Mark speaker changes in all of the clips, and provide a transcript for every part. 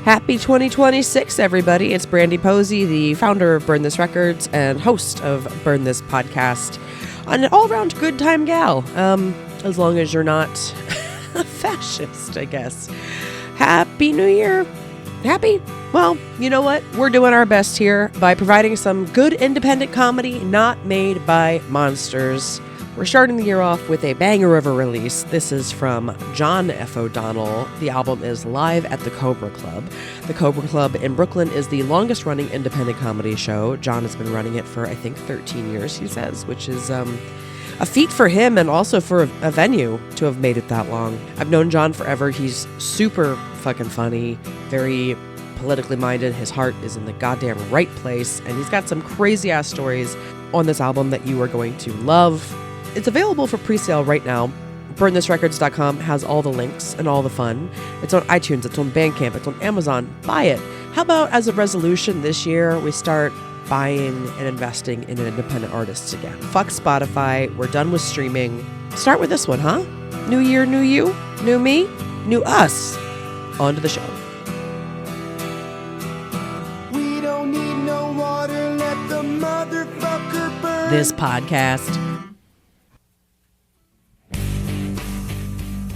Speaker 1: Happy 2026, everybody. It's Brandie Posey, the founder of Burn This Records and host of Burn This Podcast. An all-around good time gal, as long as you're not a fascist, I guess. Happy New Year. Happy? Well, you know what? We're doing our best here by providing some good independent comedy not made by monsters. We're starting the year off with a banger of a release. This is from John F. O'Donnell. The album is Live at the Cobra Club. The Cobra Club in Brooklyn is the longest-running independent comedy show. John has been running it for, I think, 13 years, he says, which is a feat for him and also for a venue to have made it that long. I've known John forever. He's super fucking funny, very politically minded. His heart is in the goddamn right place, and he's got some crazy-ass stories on this album that you are going to love. It's available for pre-sale right now. BurnThisRecords.com has all the links and all the fun. It's on iTunes, it's on Bandcamp, it's on Amazon. Buy it. How about as a resolution this year, we start buying and investing in independent artists again? Fuck Spotify. We're done with streaming. Start with this one, huh? New year, new you, new me, new us. On to the show.
Speaker 2: We don't need no water, let the motherfucker burn.
Speaker 1: This podcast.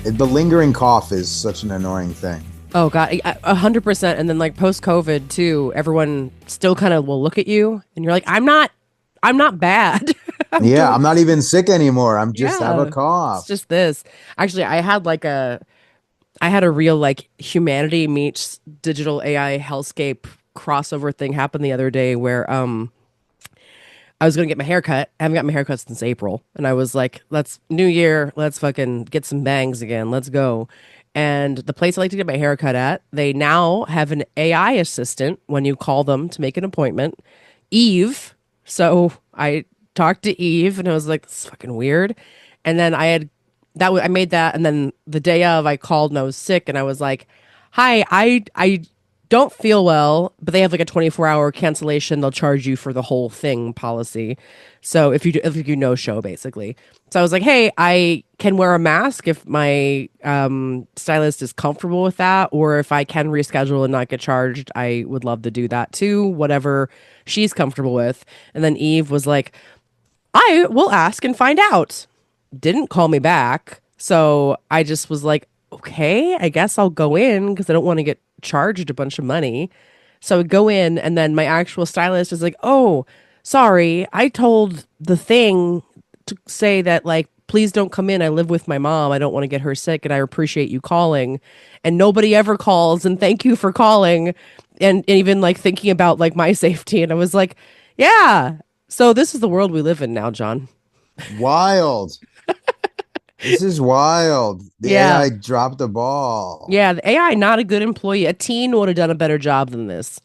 Speaker 3: The lingering cough is such an annoying thing.
Speaker 1: Oh God, 100%. And then like post-COVID too, everyone still kind of will look at you and you're like, I'm not bad.
Speaker 3: I'm not even sick anymore. I'm just have a cough.
Speaker 1: It's just this. Actually, I had a real like humanity meets digital AI hellscape crossover thing happen the other day where I was going to get my hair cut. I haven't got my hair cut since April. And I was like, new year, let's fucking get some bangs again. Let's go. And the place I like to get my hair cut at, they now have an AI assistant when you call them to make an appointment. Eve. So I talked to Eve and I was like, this is fucking weird. And then I made that. And then the day of I called and I was sick and I was like, hi, I don't feel well, but they have like a 24-hour cancellation. They'll charge you for the whole thing policy. So if you no show basically. So I was like, hey, I can wear a mask if my stylist is comfortable with that, or if I can reschedule and not get charged, I would love to do that too, whatever she's comfortable with. And then Eve was like, I will ask and find out. Didn't call me back. So I just was like, okay, I guess I'll go in because I don't want to get charged a bunch of money. So I would go in and then my actual stylist is like, oh, sorry, I told the thing to say that like, please don't come in. I live with my mom. I don't want to get her sick and I appreciate you calling. And nobody ever calls and thank you for calling and even like thinking about like my safety. And I was like, yeah. So this is the world we live in now, John.
Speaker 3: Wild. This is wild. The AI dropped the ball.
Speaker 1: Yeah, the AI, not a good employee. A teen would have done a better job than this.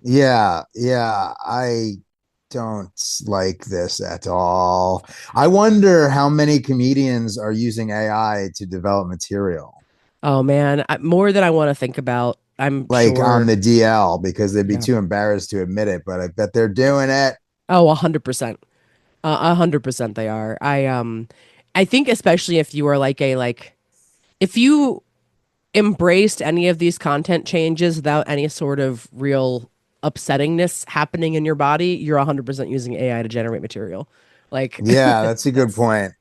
Speaker 3: Yeah. I don't like this at all. I wonder how many comedians are using AI to develop material.
Speaker 1: Oh, man. More than I want to think about. I'm
Speaker 3: like
Speaker 1: sure.
Speaker 3: On the DL because they'd be too embarrassed to admit it, but I bet they're doing it.
Speaker 1: Oh, 100%. 100% they are. I think especially if you are if you embraced any of these content changes without any sort of real upsettingness happening in your body, you're 100% using AI to generate material. Yeah,
Speaker 3: that's a good point.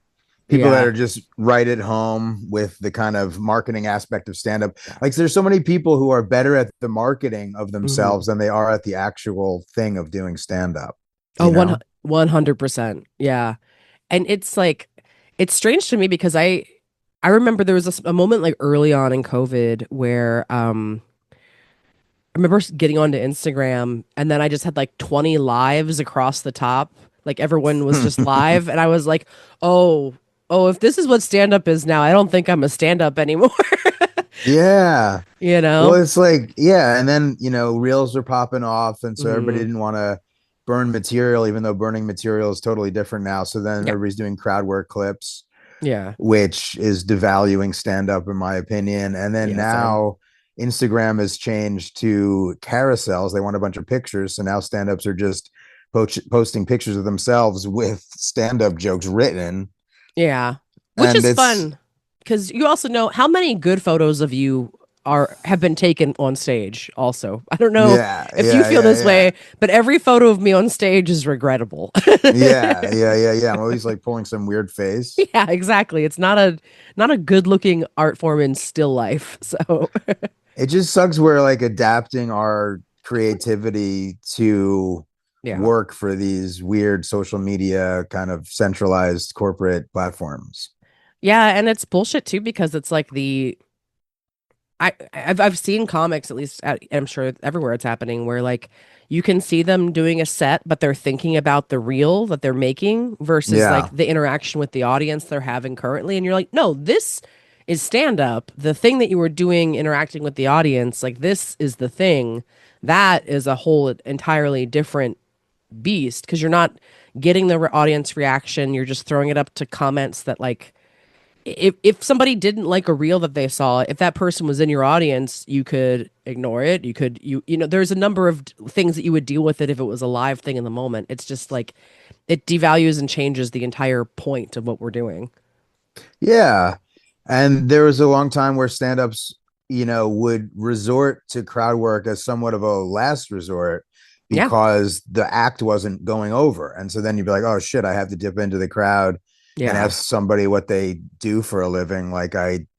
Speaker 3: People that are just right at home with the kind of marketing aspect of stand-up. Like there's so many people who are better at the marketing of themselves than they are at the actual thing of doing stand-up.
Speaker 1: Oh, 100%. Yeah. And it's like, it's strange to me because I remember there was a moment like early on in COVID where I remember getting onto Instagram and then I just had like 20 lives across the top. Like everyone was just live. And I was like, oh, if this is what stand-up is now, I don't think I'm a stand-up anymore.
Speaker 3: Yeah.
Speaker 1: Well,
Speaker 3: it's like, and then, reels are popping off. And so everybody didn't want to burn material, even though burning material is totally different now. So then everybody's doing crowd work clips, which is devaluing stand-up in my opinion. And then now Instagram has changed to carousels. They want a bunch of pictures. So now stand-ups are just posting pictures of themselves with stand-up jokes written.
Speaker 1: Yeah, which is fun because you also know how many good photos of you have been taken on stage also. I don't know
Speaker 3: Yeah,
Speaker 1: if you
Speaker 3: yeah,
Speaker 1: feel
Speaker 3: yeah,
Speaker 1: this
Speaker 3: yeah.
Speaker 1: way, but every photo of me on stage is regrettable.
Speaker 3: Yeah, yeah, yeah, yeah. I'm always like pulling some weird face.
Speaker 1: Yeah, exactly. It's not a good looking art form in still life. So
Speaker 3: It just sucks we're like adapting our creativity to
Speaker 1: yeah.
Speaker 3: work for these weird social media kind of centralized corporate platforms.
Speaker 1: Yeah, and it's bullshit too because it's like I've seen comics, at least I'm sure everywhere it's happening, where like you can see them doing a set, but they're thinking about the reel that they're making versus like
Speaker 3: Yeah.
Speaker 1: the interaction with the audience they're having currently. And you're like, no, this is stand up. The thing that you were doing interacting with the audience, like this is the thing. That is a whole entirely different beast because you're not getting the audience reaction. You're just throwing it up to comments that like if somebody didn't like a reel that they saw, if that person was in your audience, you could ignore it. You know, there's a number of things that you would deal with it if it was a live thing in the moment. It's just like it devalues and changes the entire point of what we're doing.
Speaker 3: Yeah. And there was a long time where stand-ups, would resort to crowd work as somewhat of a last resort
Speaker 1: Yeah.
Speaker 3: because the act wasn't going over. And so then you'd be like, oh shit, I have to dip into the crowd and
Speaker 1: Yeah.
Speaker 3: ask somebody what they do for a living,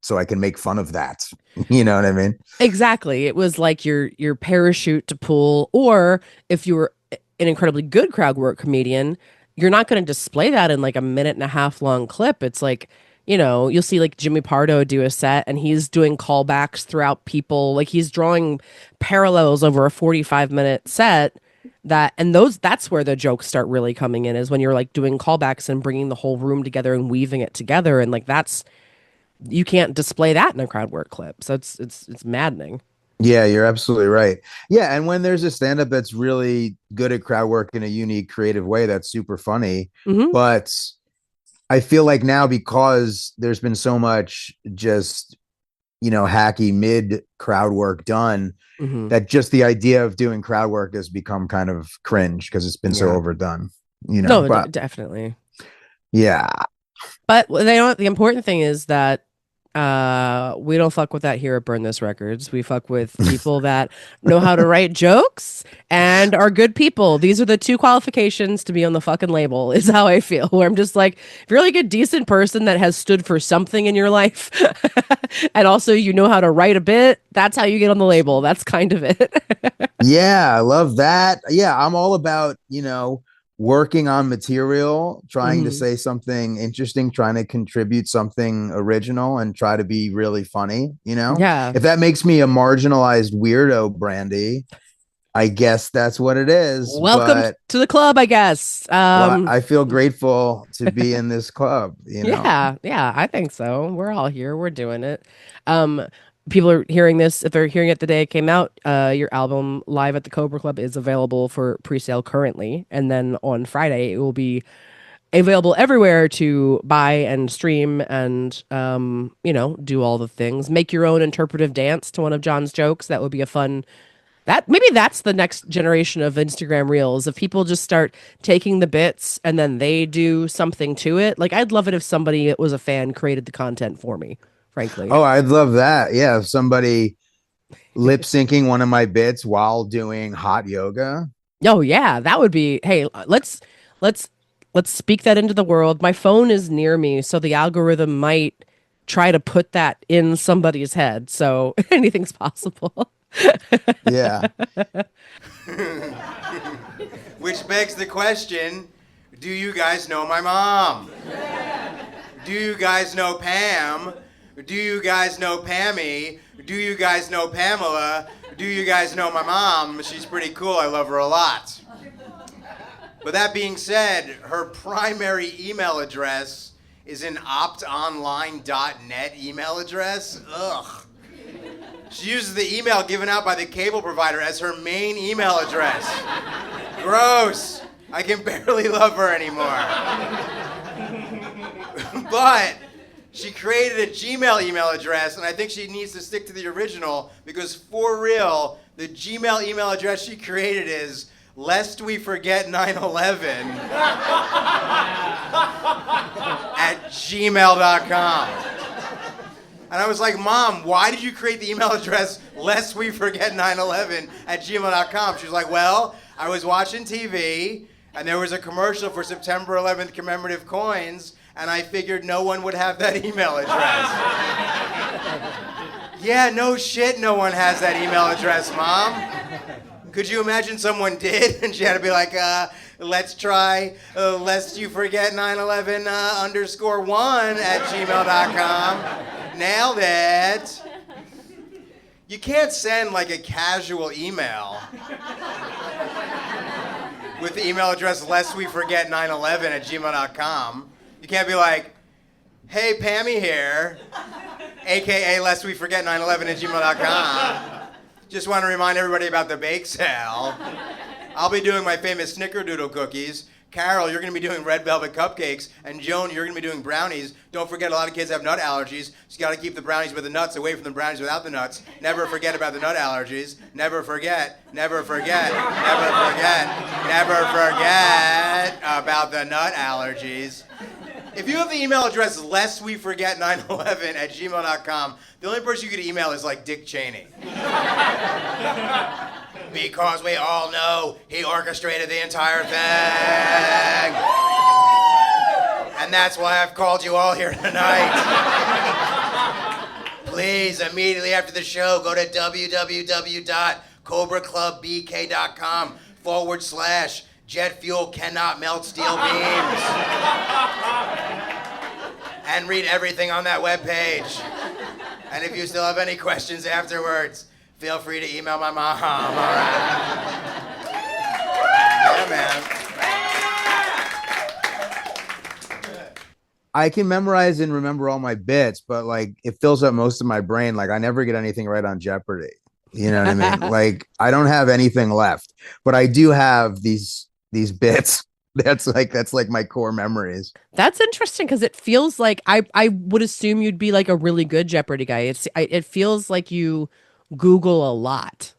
Speaker 3: so I can make fun of that. You know what I mean?
Speaker 1: Exactly. It was like your parachute to pull, or if you were an incredibly good crowd work comedian, you're not going to display that in like a minute and a half long clip. It's like, you know, you'll see like Jimmy Pardo do a set and he's doing callbacks throughout people. Like he's drawing parallels over a 45-minute set that's where the jokes start really coming in is when you're like doing callbacks and bringing the whole room together and weaving it together. And like that's you can't display that in a crowd work clip. So it's maddening.
Speaker 3: Yeah, you're absolutely right. Yeah, and when there's a stand-up that's really good at crowd work in a unique, creative way, that's super funny.
Speaker 1: Hmm.
Speaker 3: But I feel like now because there's been so much just, hacky mid crowd work done,
Speaker 1: Hmm.
Speaker 3: that just the idea of doing crowd work has become kind of cringe because it's been so
Speaker 1: Yeah.
Speaker 3: overdone,
Speaker 1: No,
Speaker 3: but
Speaker 1: definitely.
Speaker 3: yeah.
Speaker 1: But they don't. The important thing is that we don't fuck with that here at Burn This Records. We fuck with people that know how to write jokes and are good people. These are the two qualifications to be on the fucking label. Is how I feel. Where I'm just like, if you're like a decent person that has stood for something in your life, and also you know how to write a bit, that's how you get on the label. That's kind of it.
Speaker 3: Yeah, I love that. Yeah, I'm all about, working on material, trying to
Speaker 1: Hmm.
Speaker 3: say something interesting, trying to contribute something original and try to be really funny,
Speaker 1: Yeah.
Speaker 3: If that makes me a marginalized weirdo, Brandie, I guess that's what it is,
Speaker 1: Welcome
Speaker 3: but
Speaker 1: to the club, I guess.
Speaker 3: well, I feel grateful to be in this club.
Speaker 1: Yeah, yeah, I think so. We're all here. We're doing it. Um, People are hearing this. If they're hearing it the day it came out, your album Live at the Cobra Club is available for pre-sale currently, and then on Friday it will be available everywhere to buy and stream and do all the things. Make your own interpretive dance to one of John's jokes. That would be a fun that maybe that's the next generation of Instagram Reels. If people just start taking the bits and then they do something to it. Like I'd love it if somebody that was a fan created the content for me, frankly.
Speaker 3: Oh, I'd love that. Yeah, if somebody lip syncing one of my bits while doing hot yoga.
Speaker 1: Oh yeah, that would be hey, let's let's speak that into the world. My phone is near me, so the algorithm might try to put that in somebody's head. So anything's possible.
Speaker 3: Yeah.
Speaker 4: Which begs the question, do you guys know my mom? Do you guys know Pam? Do you guys know Pammy? Do you guys know Pamela? Do you guys know my mom? She's pretty cool. I love her a lot. But that being said, her primary email address is an optonline.net email address. Ugh. She uses the email given out by the cable provider as her main email address. Gross. I can barely love her anymore. But she created a Gmail email address, and I think she needs to stick to the original because for real, the Gmail email address she created is lest we forget 9/11 at gmail.com. And I was like, Mom, why did you create the email address lest we forget 911@gmail.com? She was like, well, I was watching TV and there was a commercial for September 11th commemorative coins and I figured no one would have that email address. Yeah, no shit, no one has that email address, Mom. Could you imagine someone did? And she had to be like, let's try lest you forget 911_1 @gmail.com. Nailed it. You can't send like a casual email with the email address lest we forget 911 @gmail.com. You can't be like, hey, Pammy here, aka lest we forget 911 @gmail.com. Just want to remind everybody about the bake sale. I'll be doing my famous snickerdoodle cookies. Carol, you're going to be doing red velvet cupcakes. And Joan, you're going to be doing brownies. Don't forget, a lot of kids have nut allergies, so you got to keep the brownies with the nuts away from the brownies without the nuts. Never forget about the nut allergies. Never forget, never forget, never forget, never forget about the nut allergies. If you have the email address lest we forget 911 @gmail.com, the only person you could email is like Dick Cheney. Because we all know he orchestrated the entire thing. And that's why I've called you all here tonight. Please, immediately after the show, go to www.cobraclubbk.com/jet fuel cannot melt steel beams. And read everything on that webpage. And if you still have any questions afterwards, feel free to email my mom. All right. Yeah, man.
Speaker 3: I can memorize and remember all my bits, but like it fills up most of my brain. Like I never get anything right on Jeopardy. You know what I mean? Like I don't have anything left, but I do have these bits. That's like my core memories.
Speaker 1: That's interesting because it feels like I would assume you'd be like a really good Jeopardy guy. It feels like you Google a lot.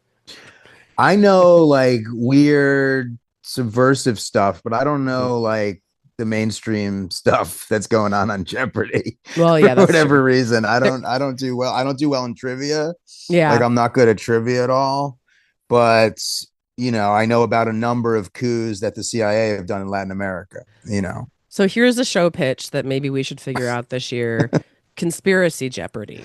Speaker 3: I know like weird subversive stuff, but I don't know like the mainstream stuff that's going on Jeopardy.
Speaker 1: Well, yeah,
Speaker 3: for whatever reason, I don't do well. I don't do well in trivia.
Speaker 1: Yeah,
Speaker 3: like I'm not good at trivia at all. But you know, I know about a number of coups that the CIA have done in Latin America. You know,
Speaker 1: so here's a show pitch that maybe we should figure out this year: Conspiracy Jeopardy.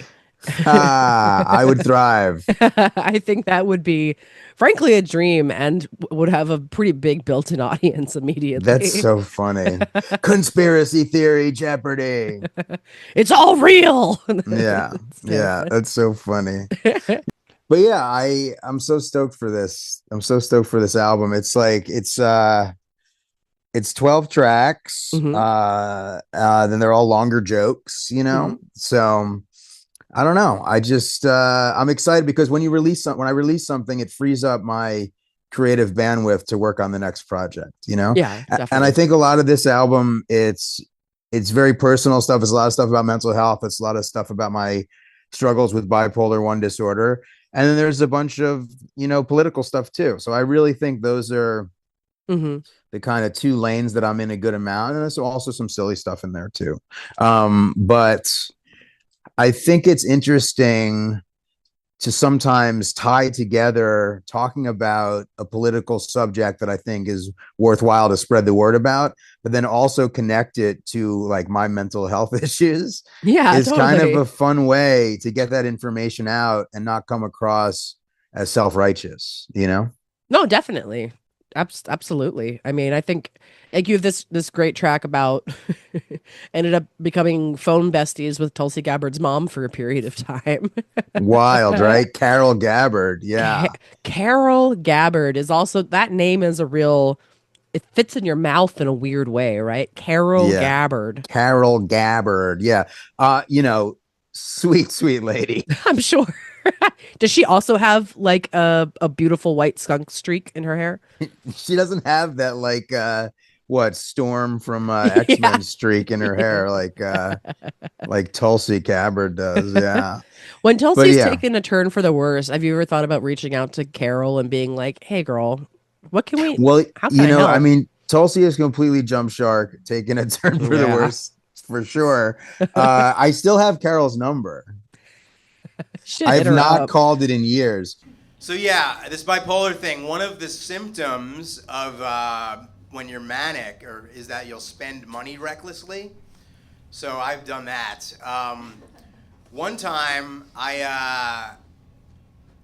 Speaker 3: I would thrive.
Speaker 1: I think that would be, frankly, a dream and would have a pretty big built-in audience immediately.
Speaker 3: That's so funny. Conspiracy theory Jeopardy.
Speaker 1: It's all real.
Speaker 3: Yeah, that's so funny. But yeah, I'm so stoked for this. I'm so stoked for this album. It's like it's 12 tracks.
Speaker 1: Mm-hmm.
Speaker 3: Then they're all longer jokes, you know. Mm-hmm. So I don't know. I just I'm excited because when I release something, it frees up my creative bandwidth to work on the next project, you know?
Speaker 1: Yeah, definitely.
Speaker 3: And I think a lot of this album, it's very personal stuff. It's a lot of stuff about mental health. It's a lot of stuff about my struggles with bipolar 1 disorder. And then there's a bunch of, you know, political stuff too. So I really think those are
Speaker 1: mm-hmm.
Speaker 3: the kind of two lanes that I'm in a good amount. And there's also some silly stuff in there too. But I think it's interesting to sometimes tie together talking about a political subject that I think is worthwhile to spread the word about, but then also connect it to like my mental health issues.
Speaker 1: Yeah,
Speaker 3: it's
Speaker 1: totally.
Speaker 3: kind of a fun way to get that information out and not come across as self-righteous, you know?
Speaker 1: No, definitely. Absolutely. I mean, I think like you have this great track about ended up becoming phone besties with Tulsi Gabbard's mom for a period of time.
Speaker 3: Wild, right? Carol Gabbard. Yeah.
Speaker 1: Carol Gabbard is also, that name is a real, it fits in your mouth in a weird way, right? Carol Gabbard.
Speaker 3: Carol Gabbard. Yeah. You know, sweet lady.
Speaker 1: I'm sure. Does she also have like a beautiful white skunk streak in her hair?
Speaker 3: She doesn't have that like Storm from X-Men streak in her hair like Tulsi Gabbard does. Yeah.
Speaker 1: When Tulsi's taken a turn for the worse, have you ever thought about reaching out to Carol and being like, "Hey, girl, what can we?"
Speaker 3: Well,
Speaker 1: how can
Speaker 3: I mean, Tulsi is completely jump shark, taking a turn for the worse for sure. I still have Carol's number.
Speaker 1: Should
Speaker 3: I have
Speaker 1: hit her
Speaker 3: not
Speaker 1: up.
Speaker 3: called it in years.
Speaker 4: So yeah, this bipolar thing, one of the symptoms of when you're manic is that you'll spend money recklessly. So I've done that. One time I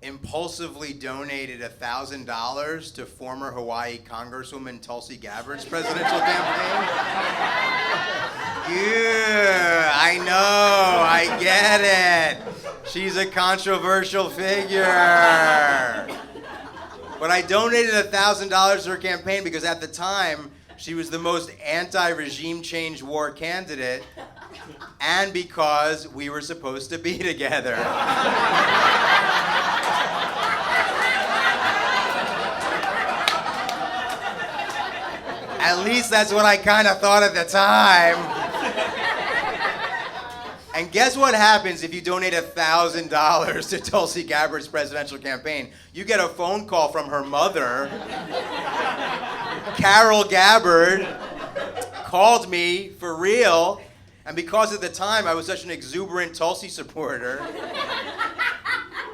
Speaker 4: impulsively donated $1,000 to former Hawaii Congresswoman Tulsi Gabbard's presidential campaign. Yeah, I know, I get it. She's a controversial figure. But I donated $1,000 to her campaign because at the time, she was the most anti-regime change war candidate, and because we were supposed to be together. At least that's what I kind of thought at the time. And guess what happens if you donate $1,000 to Tulsi Gabbard's presidential campaign? You get a phone call from her mother. Carol Gabbard called me for real, and because at the time I was such an exuberant Tulsi supporter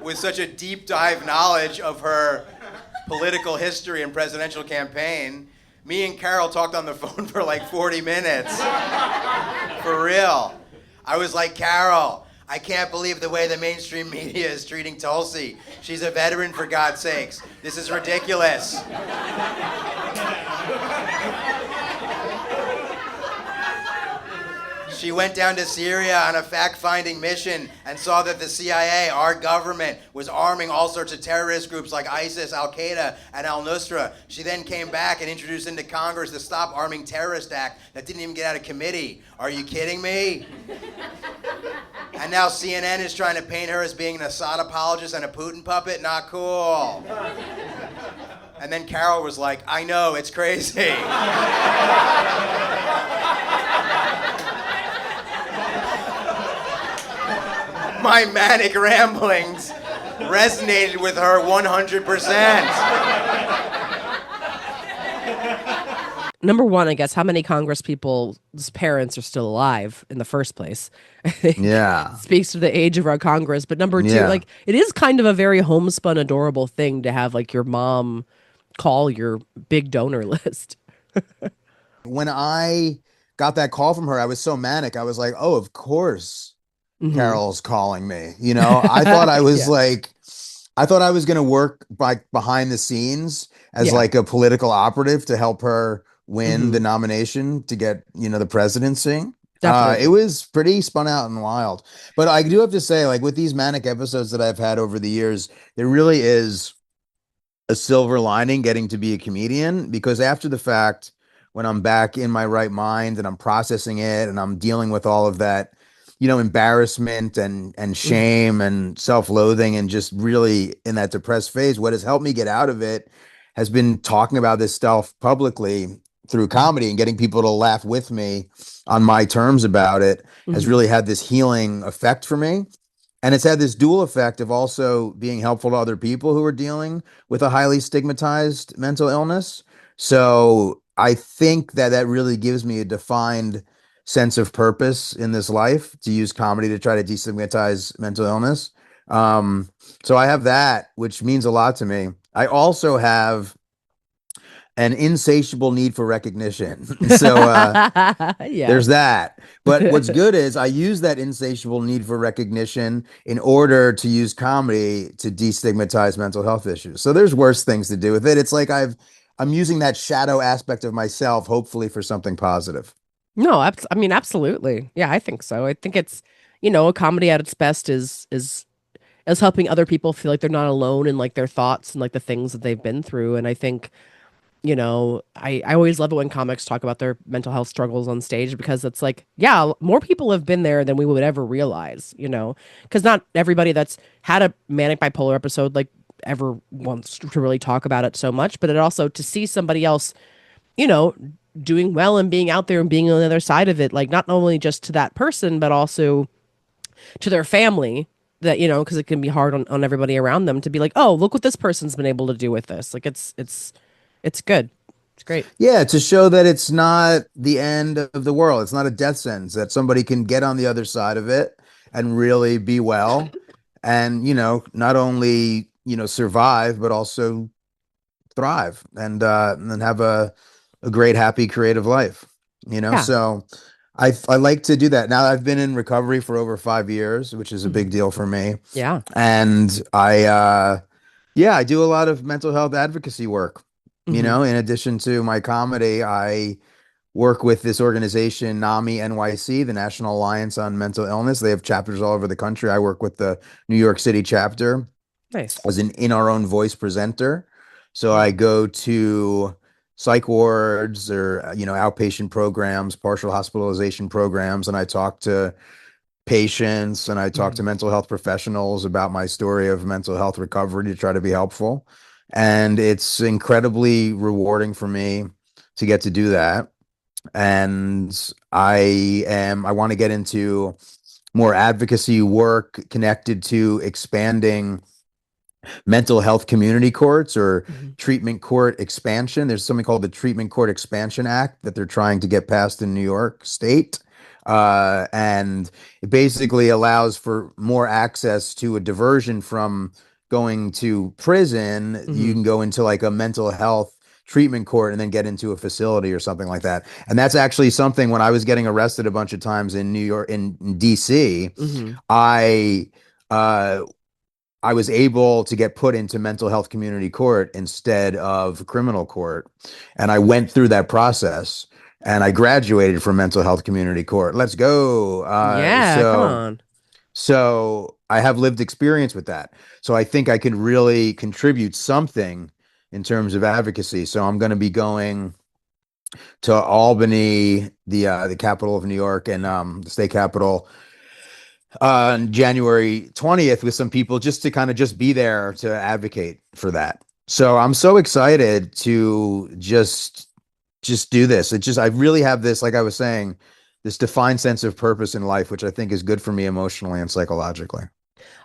Speaker 4: with such a deep dive knowledge of her political history and presidential campaign, me and Carol talked on the phone for like 40 minutes. For real. I was like, Carol, I can't believe the way the mainstream media is treating Tulsi. She's a veteran, for God's sakes. This is ridiculous. She went down to Syria on a fact-finding mission and saw that the CIA, our government, was arming all sorts of terrorist groups like ISIS, Al-Qaeda, and Al-Nusra. She then came back and introduced into Congress the Stop Arming Terrorists Act that didn't even get out of committee. Are you kidding me? And now CNN is trying to paint her as being an Assad apologist and a Putin puppet? Not cool. And then Carol was like, I know, it's crazy. My manic ramblings resonated with her 100%.
Speaker 1: Number one, I guess, how many Congress people's parents are still alive in the first place? I think speaks to the age of our Congress. But number two, like, it is kind of a very homespun, adorable thing to have like your mom call your big donor list.
Speaker 3: When I got that call from her, I was so manic. I was like, oh, of course. Carol's calling me. You know, I thought I was I thought I was going to work like behind the scenes as like a political operative to help her win the nomination to get, you know, the presidency. It was pretty spun out and wild. But I do have to say, like, with these manic episodes that I've had over the years, there really is a silver lining getting to be a comedian, because after the fact, when I'm back in my right mind and I'm processing it and I'm dealing with all of that, you know, embarrassment and shame and self-loathing and just really in that depressed phase, what has helped me get out of it has been talking about this stuff publicly through comedy and getting people to laugh with me on my terms about it has really had this healing effect for me. And it's had this dual effect of also being helpful to other people who are dealing with a highly stigmatized mental illness. So I think that that really gives me a defined sense of purpose in this life, to use comedy to try to destigmatize mental illness. So I have that, which means a lot to me. I also have an insatiable need for recognition. So there's that. But what's good is I use that insatiable need for recognition in order to use comedy to destigmatize mental health issues. So there's worse things to do with it. It's like I'm using that shadow aspect of myself, hopefully for something positive.
Speaker 1: No, I mean, absolutely. Yeah, I think so. I think it's, you know, a comedy at its best is helping other people feel like they're not alone in like their thoughts and like the things that they've been through. And I think, you know, I always love it when comics talk about their mental health struggles on stage, because it's like, yeah, more people have been there than we would ever realize, you know, because not everybody that's had a manic bipolar episode like ever wants to really talk about it so much. But it also, to see somebody else, you know, doing well and being out there and being on the other side of it, like not only just to that person, but also to their family, that, you know, because it can be hard on everybody around them to be like, oh, look what this person's been able to do with this. Like it's good. It's great.
Speaker 3: Yeah, to show that it's not the end of the world. It's not a death sentence, that somebody can get on the other side of it and really be well and, not only, survive, but also thrive and have a great, happy, creative life,
Speaker 1: Yeah.
Speaker 3: So I like to do that. Now I've been in recovery for over 5 years, which is a
Speaker 1: Mhm.
Speaker 3: big deal for me.
Speaker 1: Yeah.
Speaker 3: And yeah, I do a lot of mental health advocacy work.
Speaker 1: Hmm.
Speaker 3: In addition to my comedy, I work with this organization, NAMI NYC, the National Alliance on Mental Illness. They have chapters all over the country. I work with the New York City chapter
Speaker 1: Nice.
Speaker 3: as an in our own voice presenter. So I
Speaker 1: Mm.
Speaker 3: go to psych wards or, outpatient programs, partial hospitalization programs, and I talk to patients and I talk
Speaker 1: Mhm.
Speaker 3: to mental health professionals about my story of mental health recovery to try to be helpful. And it's incredibly rewarding for me to get to do that. And I want to get into more advocacy work connected to expanding mental health community courts or
Speaker 1: Mhm.
Speaker 3: treatment court expansion. There's something called the Treatment Court Expansion Act that they're trying to get passed in New York State. And it basically allows for more access to a diversion from going to prison. You
Speaker 1: Mhm.
Speaker 3: can go into like a mental health treatment court and then get into a facility or something like that. And that's actually something when I was getting arrested a bunch of times in New York, in DC,
Speaker 1: Mhm.
Speaker 3: I uh, I was able to get put into mental health community court instead of criminal court. And I went through that process and I graduated from mental health community court. Let's go.
Speaker 1: Yeah, come on.
Speaker 3: So I have lived experience with that. So I think I can really contribute something in terms of advocacy. So I'm going to be going to Albany, the capital of New York, and the state capital on January 20th with some people just to kind of just be there to advocate for that. So I'm so excited to just do this. It just I really have this, like I was saying, this defined sense of purpose in life, which I think is good for me emotionally and psychologically.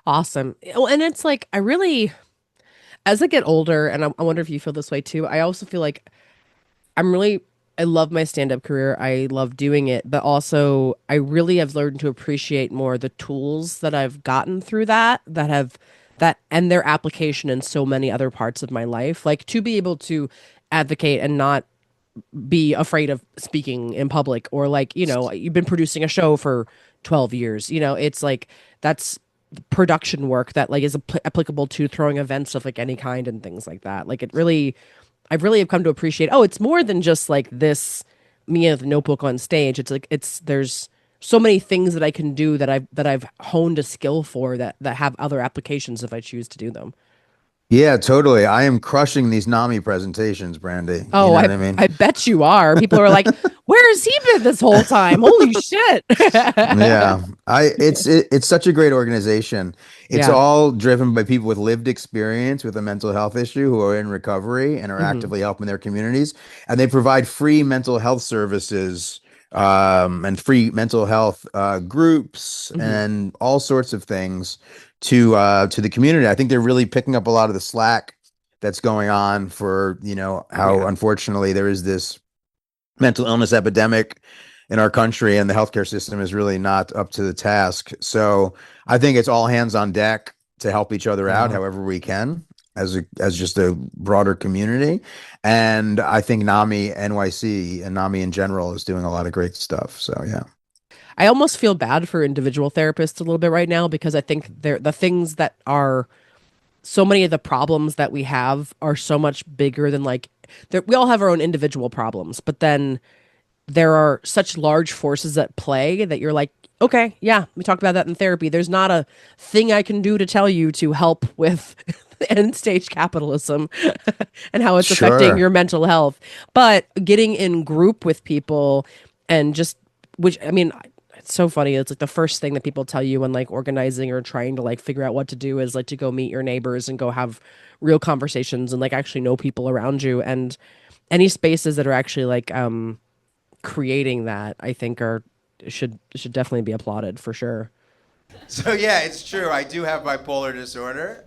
Speaker 1: Awesome. Oh, and it's like I really, as I get older, and I wonder if you feel this way too. I also feel like I'm really, I love my stand-up career. I love doing it, but also I really have learned to appreciate more the tools that I've gotten through that have that and their application in so many other parts of my life. Like to be able to advocate and not be afraid of speaking in public, or like, you've been producing a show for 12 years. It's like that's production work that like is applicable to throwing events of like any kind and things like that. Like it really, I've really have come to appreciate, oh, it's more than just like this, me and the notebook on stage. It's like there's so many things that I can do that I've honed a skill for that have other applications if I choose to do them.
Speaker 3: Yeah, totally. I am crushing these NAMI presentations, Brandy. You
Speaker 1: Oh,
Speaker 3: know
Speaker 1: I
Speaker 3: what I mean?
Speaker 1: I bet you are. People are like, "Where has he been this whole time? Holy shit!"
Speaker 3: Yeah, it's such a great organization. It's
Speaker 1: Yeah.
Speaker 3: all driven by people with lived experience with a mental health issue who are in recovery and are
Speaker 1: Hmm.
Speaker 3: actively helping their communities, and they provide free mental health services and free mental health groups
Speaker 1: Hmm.
Speaker 3: and all sorts of things to the community. I think they're really picking up a lot of the slack that's going on for how
Speaker 1: Yeah.
Speaker 3: unfortunately there is this mental illness epidemic in our country, and the healthcare system is really not up to the task. So I think it's all hands on deck to help each other out
Speaker 1: Yeah.
Speaker 3: however we can as just a broader community. And I think NAMI NYC and NAMI in general is doing a lot of great stuff. So yeah.
Speaker 1: I almost feel bad for individual therapists a little bit right now because I think they're the things that are so many of the problems that we have are so much bigger than like we all have our own individual problems, but then there are such large forces at play that you're like, okay, yeah, we talked about that in therapy. There's not a thing I can do to tell you to help with end stage capitalism and how it's affecting
Speaker 3: Sure.
Speaker 1: your mental health. But getting in group with people and just, which, I mean, it's so funny. It's like the first thing that people tell you when like organizing or trying to like figure out what to do is like to go meet your neighbors and go have real conversations and like actually know people around you. And any spaces that are actually like, creating that, I think are should definitely be applauded for sure.
Speaker 4: So yeah, it's true. I do have bipolar disorder.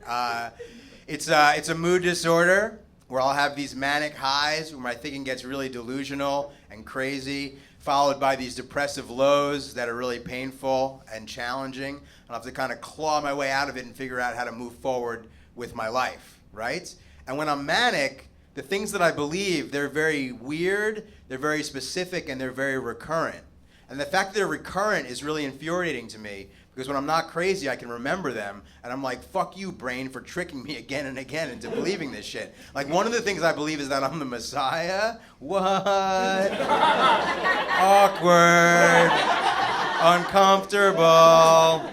Speaker 4: It's a mood disorder. where I'll have these manic highs where my thinking gets really delusional and crazy, followed by these depressive lows that are really painful and challenging. I'll have to kind of claw my way out of it and figure out how to move forward with my life, right? And when I'm manic, the things that I believe, they're very weird, they're very specific, and they're very recurrent. And the fact that they're recurrent is really infuriating to me, because when I'm not crazy, I can remember them, and I'm like, fuck you, brain, for tricking me again and again into believing this shit. Like, one of the things I believe is that I'm the Messiah. What? Awkward. Uncomfortable.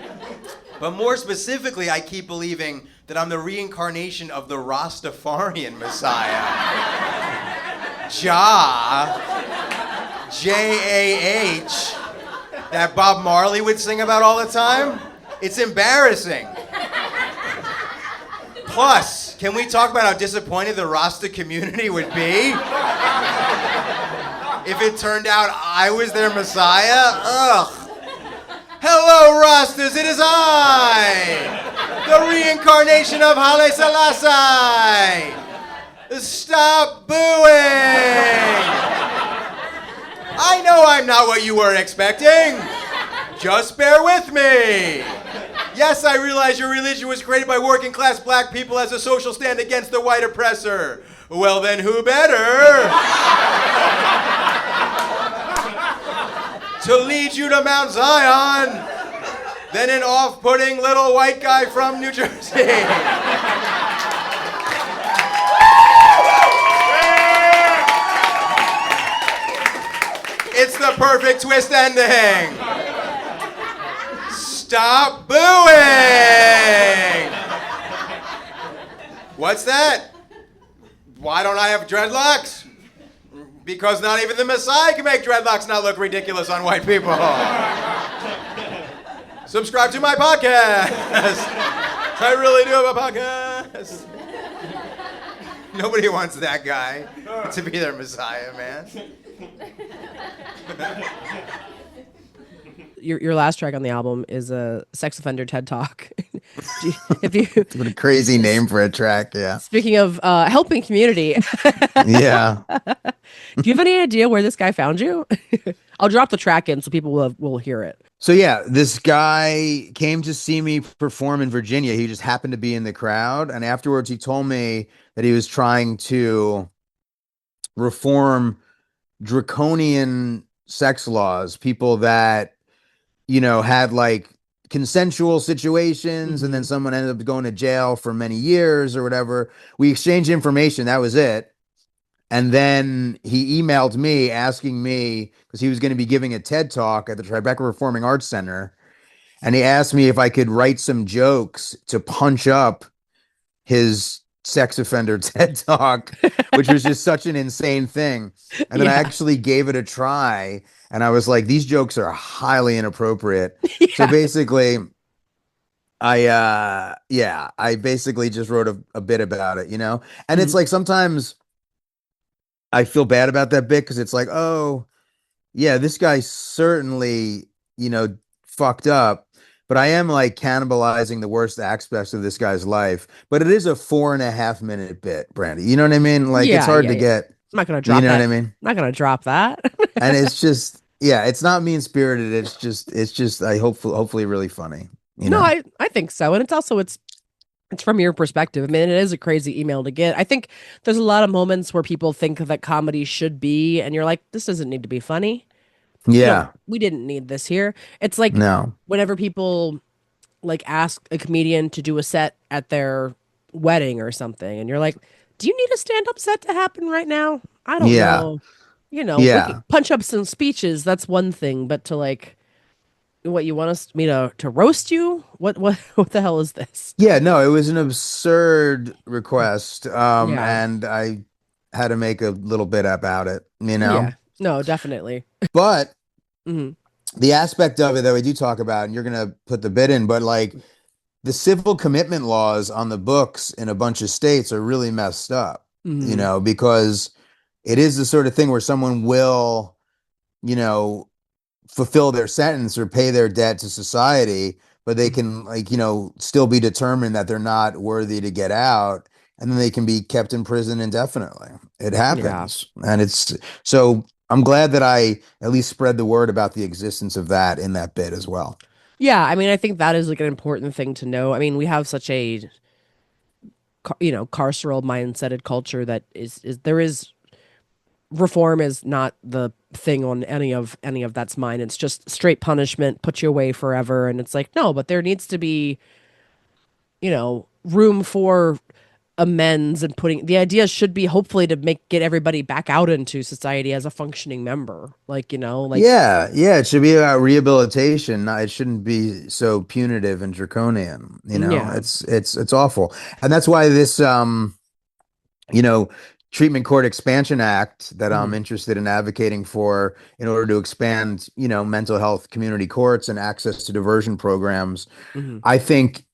Speaker 4: But more specifically, I keep believing that I'm the reincarnation of the Rastafarian Messiah. J-A-H. That Bob Marley would sing about all the time? It's embarrassing. Plus, can we talk about how disappointed the Rasta community would be if it turned out I was their Messiah? Ugh. Hello, Rastas, it is I, the reincarnation of Haile Selassie. Stop booing. I know I'm not what you were expecting. Just bear with me. Yes, I realize your religion was created by working class black people as a social stand against the white oppressor. Well, then who better to lead you to Mount Zion than an off-putting little white guy from New Jersey? It's the perfect twist ending. Stop booing! What's that? Why don't I have dreadlocks? Because not even the Messiah can make dreadlocks not look ridiculous on white people. Subscribe to my podcast. I really do have a podcast. Nobody wants that guy to be their Messiah, man.
Speaker 1: Your last track on the album is a sex offender TED Talk.
Speaker 3: What a crazy name for a track, yeah.
Speaker 1: Speaking of helping community.
Speaker 3: Yeah.
Speaker 1: Do you have any idea where this guy found you? I'll drop the track in so people will hear it.
Speaker 3: So yeah, this guy came to see me perform in Virginia. He just happened to be in the crowd, and afterwards he told me that he was trying to reform draconian sex laws, people that, you know, had like consensual situations, and then someone ended up going to jail for many years or whatever. We exchanged information. That was it. And then he emailed me asking me, because he was going to be giving a TED Talk at the Tribeca Performing Arts Center. And he asked me if I could write some jokes to punch up his sex offender TED Talk, which was just such an insane thing. And then I actually gave it a try, and I was like, these jokes are highly inappropriate. So basically, I basically just wrote a bit about it, you know? And it's like, sometimes I feel bad about that bit, because it's like, oh, yeah, this guy certainly, you know, fucked up. But I am like cannibalizing the worst aspects of this guy's life. But it is a 4.5 minute bit, Brandie. You know what I mean? Like, it's hard to get.
Speaker 1: I'm not gonna drop that.
Speaker 3: You know what I mean?
Speaker 1: I'm not gonna drop that.
Speaker 3: And it's just, yeah, it's not mean spirited. It's just I hopefully really funny. You know?
Speaker 1: No, I think so. And it's from your perspective. I mean, it is a crazy email to get. I think there's a lot of moments where people think that comedy should be, and you're like, this doesn't need to be funny.
Speaker 3: Yeah.
Speaker 1: No, we didn't need this here. It's like whenever people like ask a comedian to do a set at their wedding or something, and you're like, do you need a stand-up set to happen right now? I don't know. You know, we can punch up some speeches, that's one thing, but to like, what, you want me to roast you? What the hell is this?
Speaker 3: Yeah, no, it was an absurd request. And I had to make a little bit about it, you know?
Speaker 1: Yeah. No, definitely.
Speaker 3: But the aspect of it that we do talk about, and you're going to put the bit in, but like the civil commitment laws on the books in a bunch of states are really messed up, you know, because it is the sort of thing where someone will, you know, fulfill their sentence or pay their debt to society, but they can, like, you know, still be determined that they're not worthy to get out and then they can be kept in prison indefinitely. It happens. And it's so I'm glad that I at least spread the word about the existence of that in that bit as well.
Speaker 1: Yeah, I mean, I think that is like an important thing to know. I mean, we have such a carceral mindseted culture that is there is reform is not the thing on any of that's mine. It's just straight punishment, put you away forever, and it's like, no, but there needs to be, room for amends, and putting the idea should be hopefully to get everybody back out into society as a functioning member.
Speaker 3: Yeah, it should be about rehabilitation. It shouldn't be so punitive and draconian.
Speaker 1: Yeah.
Speaker 3: It's awful, and that's why this treatment court expansion act that I'm interested in advocating for in order to expand mental health community courts and access to diversion programs. I think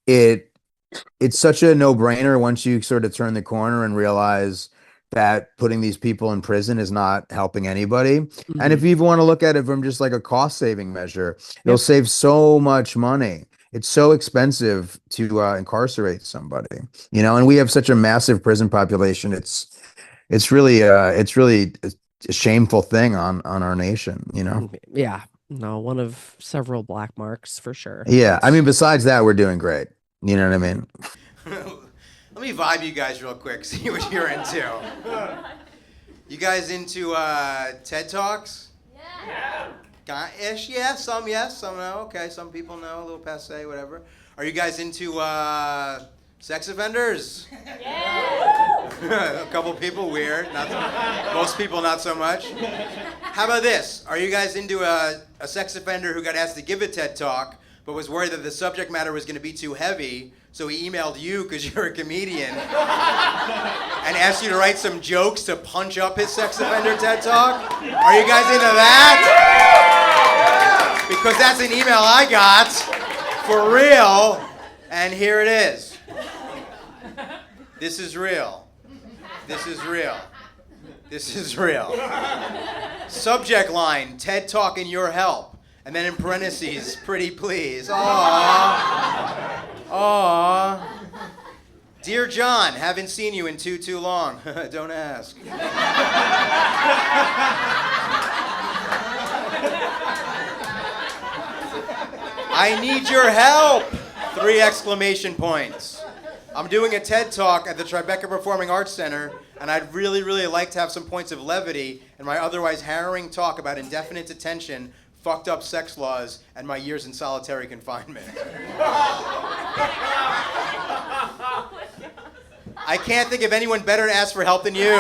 Speaker 3: it's such a no-brainer once you sort of turn the corner and realize that putting these people in prison is not helping anybody. And if you even want to look at it from just like a cost-saving measure, it'll save so much money. It's so expensive to incarcerate somebody, and we have such a massive prison population. It's really a shameful thing on our nation,
Speaker 1: Yeah. No, one of several black marks for sure.
Speaker 3: Yeah. I mean, besides that, we're doing great. You know what I mean?
Speaker 4: Let me vibe you guys real quick, see what you're into. You guys into TED Talks? Yeah. Ish, yeah, some no. Okay, some people know, a little passe, whatever. Are you guys into sex offenders? Yeah. A couple people, weird. Most people, not so much. How about this? Are you guys into a sex offender who got asked to give a TED Talk, but was worried that the subject matter was going to be too heavy, so he emailed you because you're a comedian and asked you to write some jokes to punch up his sex offender TED Talk? Are you guys into that? Because that's an email I got for real, and here it is. This is real. This is real. This is real. Subject line, TED Talk in your help. And then in parentheses, pretty please. Aww. Aww. Dear John, haven't seen you in too long. Don't ask. I need your help! 3 exclamation points. I'm doing a TED Talk at the Tribeca Performing Arts Center, and I'd really, really like to have some points of levity in my otherwise harrowing talk about indefinite detention, fucked up sex laws, and my years in solitary confinement. I can't think of anyone better to ask for help than you.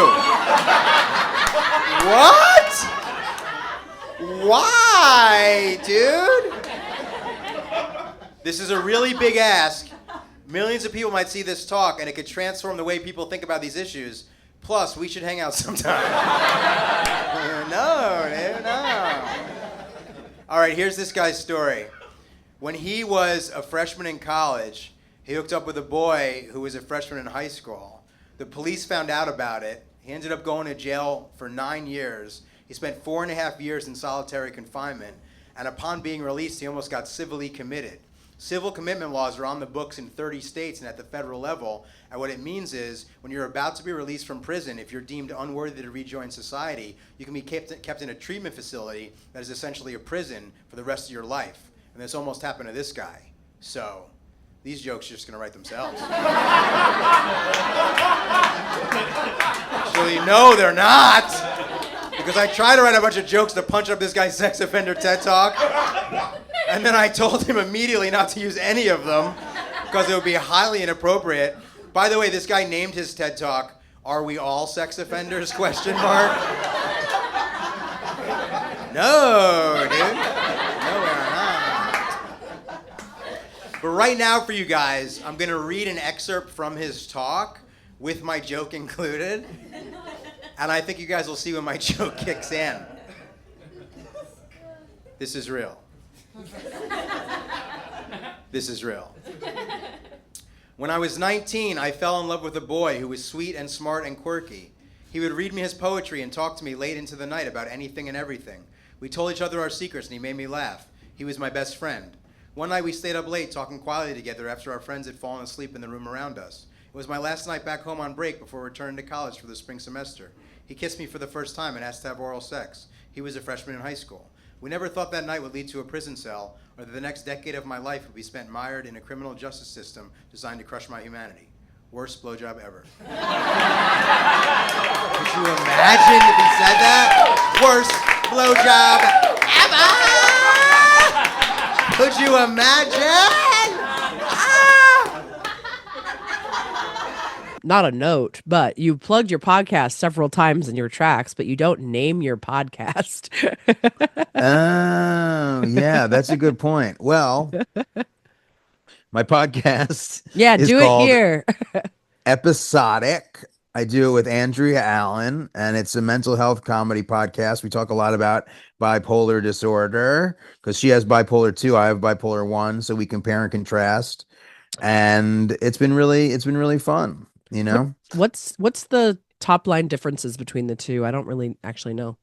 Speaker 4: What? Why, dude? This is a really big ask. Millions of people might see this talk, and it could transform the way people think about these issues. Plus, we should hang out sometime. No, dude, no. All right, here's this guy's story. When he was a freshman in college, he hooked up with a boy who was a freshman in high school. The police found out about it. He ended up going to jail for 9 years. He spent 4.5 years in solitary confinement, and upon being released, he almost got civilly committed. Civil commitment laws are on the books in 30 states and at the federal level, and what it means is when you're about to be released from prison, if you're deemed unworthy to rejoin society, you can be kept in a treatment facility that is essentially a prison for the rest of your life. And this almost happened to this guy. So these jokes are just going to write themselves. Actually, no, they're not. Because I tried to write a bunch of jokes to punch up this guy's sex offender TED Talk. And then I told him immediately not to use any of them because it would be highly inappropriate. By the way, this guy named his TED Talk, "Are We All Sex Offenders?" question mark. No, dude. No, we're not. But right now for you guys, I'm going to read an excerpt from his talk with my joke included. And I think you guys will see when my joke kicks in. This is real. This is real. When I was 19, I fell in love with a boy who was sweet and smart and quirky. He would read me his poetry and talk to me late into the night about anything and everything. We told each other our secrets and he made me laugh. He was my best friend. One night we stayed up late talking quietly together after our friends had fallen asleep in the room around us. It was my last night back home on break before returning to college for the spring semester. He kissed me for the first time and asked to have oral sex. He was a freshman in high school. We never thought that night would lead to a prison cell, or that the next decade of my life would be spent mired in a criminal justice system designed to crush my humanity. Worst blowjob ever. Could you imagine if he said that? Worst blowjob ever! Could you imagine?
Speaker 1: Not a note, but you plugged your podcast several times in your tracks, but you don't name your podcast.
Speaker 3: Oh, yeah, that's a good point. Well, my podcast is
Speaker 1: do
Speaker 3: called
Speaker 1: it here.
Speaker 3: Episodic. I do it with Andrea Allen, and it's a mental health comedy podcast. We talk a lot about bipolar disorder because she has bipolar 2, I have bipolar 1, so we compare and contrast. And it's been really fun, you know.
Speaker 1: What's the top line differences between the two? I don't really actually know.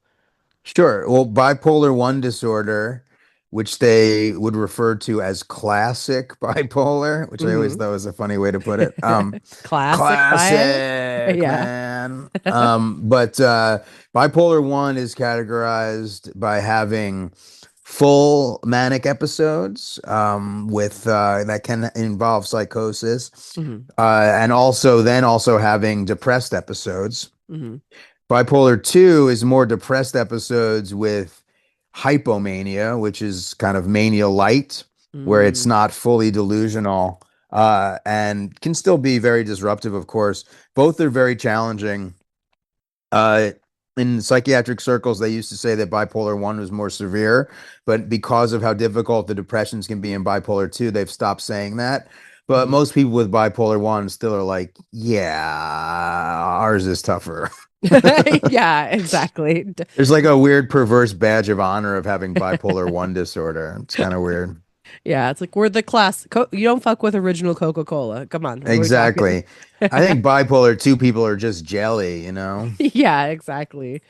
Speaker 3: Sure. Well, bipolar 1 disorder, which they would refer to as classic bipolar, which I always thought was a funny way to put it. Classic,
Speaker 1: yeah.
Speaker 3: Man. But bipolar 1 is categorized by having full manic episodes with that can involve psychosis, and also having depressed episodes. Bipolar 2 is more depressed episodes with hypomania, which is kind of mania light, where it's not fully delusional, and can still be very disruptive, of course. Both are very challenging. In psychiatric circles, they used to say that bipolar 1 was more severe, but because of how difficult the depressions can be in bipolar 2, they've stopped saying that. But most people with bipolar 1 still are like, yeah, ours is tougher.
Speaker 1: Yeah, exactly.
Speaker 3: There's like a weird perverse badge of honor of having bipolar 1 disorder. It's kind of weird.
Speaker 1: Yeah, it's like we're the class. You don't fuck with original Coca-Cola. Come on.
Speaker 3: Exactly. I think bipolar 2 people are just jelly, you know?
Speaker 1: Yeah, exactly.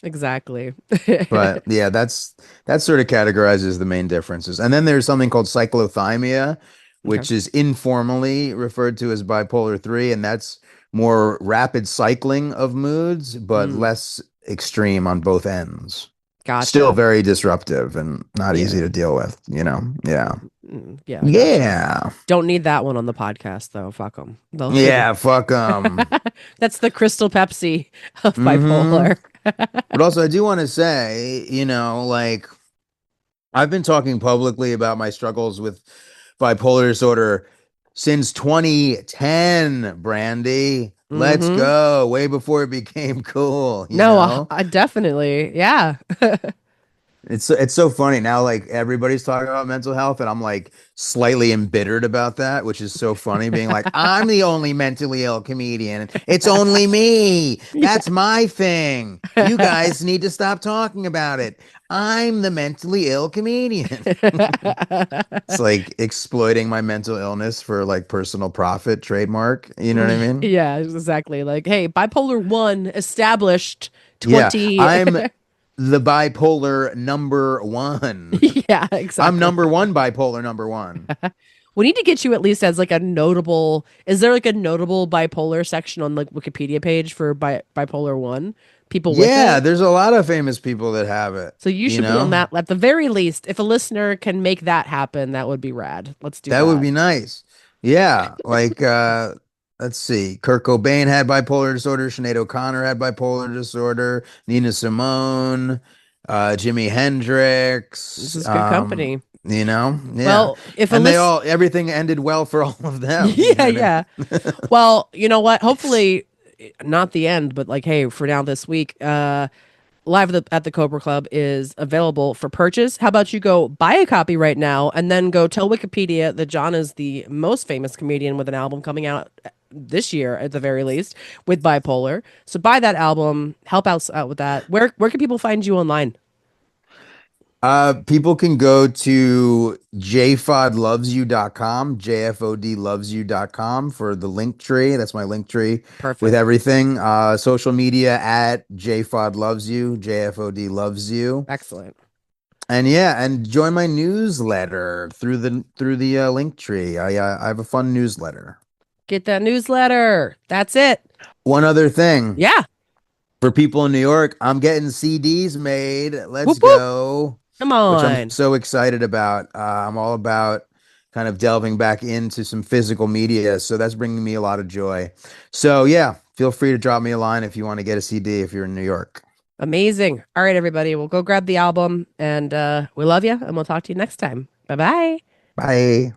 Speaker 1: Exactly.
Speaker 3: But yeah, that sort of categorizes the main differences. And then there's something called cyclothymia, which is informally referred to as bipolar 3, and that's more rapid cycling of moods, but less extreme on both ends.
Speaker 1: Gotcha.
Speaker 3: Still very disruptive and not easy to deal with, you know? Yeah.
Speaker 1: Yeah.
Speaker 3: Yeah.
Speaker 1: Don't need that one on the podcast, though. Fuck them.
Speaker 3: Yeah, fuck them.
Speaker 1: That's the Crystal Pepsi of bipolar.
Speaker 3: But also, I do want to say, you know, like, I've been talking publicly about my struggles with bipolar disorder since 2010, Brandie. Let's go. Way before it became cool. You know?
Speaker 1: I definitely. Yeah.
Speaker 3: It's so funny now, like everybody's talking about mental health and I'm like slightly embittered about that, which is so funny, being like, I'm the only mentally ill comedian. It's only me. That's my thing. You guys need to stop talking about it. I'm the mentally ill comedian. It's like exploiting my mental illness for like personal profit trademark. You know what I mean?
Speaker 1: Yeah, exactly. Like, hey, bipolar 1 established 20.
Speaker 3: Yeah, I'm the bipolar number 1.
Speaker 1: Yeah, exactly.
Speaker 3: I'm number 1 bipolar number 1.
Speaker 1: We need to get you at least as like a notable. Is there like a notable bipolar section on like Wikipedia page for bipolar 1? People with it?
Speaker 3: There's a lot of famous people that have it.
Speaker 1: So you should be on that. At the very least, if a listener can make that happen, that would be rad. Let's do that.
Speaker 3: That would be nice. Yeah, like let's see. Kurt Cobain had bipolar disorder. Sinead O'Connor had bipolar disorder. Nina Simone, Jimi Hendrix.
Speaker 1: This is good company.
Speaker 3: You know, yeah.
Speaker 1: Well, if
Speaker 3: everything ended well for all of them.
Speaker 1: Yeah, yeah. Well, you know what? Hopefully, not the end, but like, hey, for now this week, Live at the Cobra Club is available for purchase. How about you go buy a copy right now and then go tell Wikipedia that John is the most famous comedian with an album coming out this year at the very least with bipolar. So buy that album, help out with that. Where can people find you online?
Speaker 3: People can go to jfodlovesyou.com, jfodlovesyou.com for the link tree. That's my link tree.
Speaker 1: Perfect.
Speaker 3: With everything. Social media at jfodlovesyou, jfod loves you.
Speaker 1: Excellent.
Speaker 3: And yeah, and join my newsletter through the link tree. I have a fun newsletter.
Speaker 1: Get that newsletter. That's it.
Speaker 3: One other thing.
Speaker 1: Yeah.
Speaker 3: For people in New York, I'm getting CDs made. Let's
Speaker 1: Whoop, whoop.
Speaker 3: go.
Speaker 1: Come on.
Speaker 3: Which I'm so excited about. I'm all about kind of delving back into some physical media. So that's bringing me a lot of joy. So yeah, feel free to drop me a line if you want to get a CD if you're in New York.
Speaker 1: Amazing. All right, everybody. We'll go grab the album and we love you and we'll talk to you next time. Bye-bye.
Speaker 3: Bye.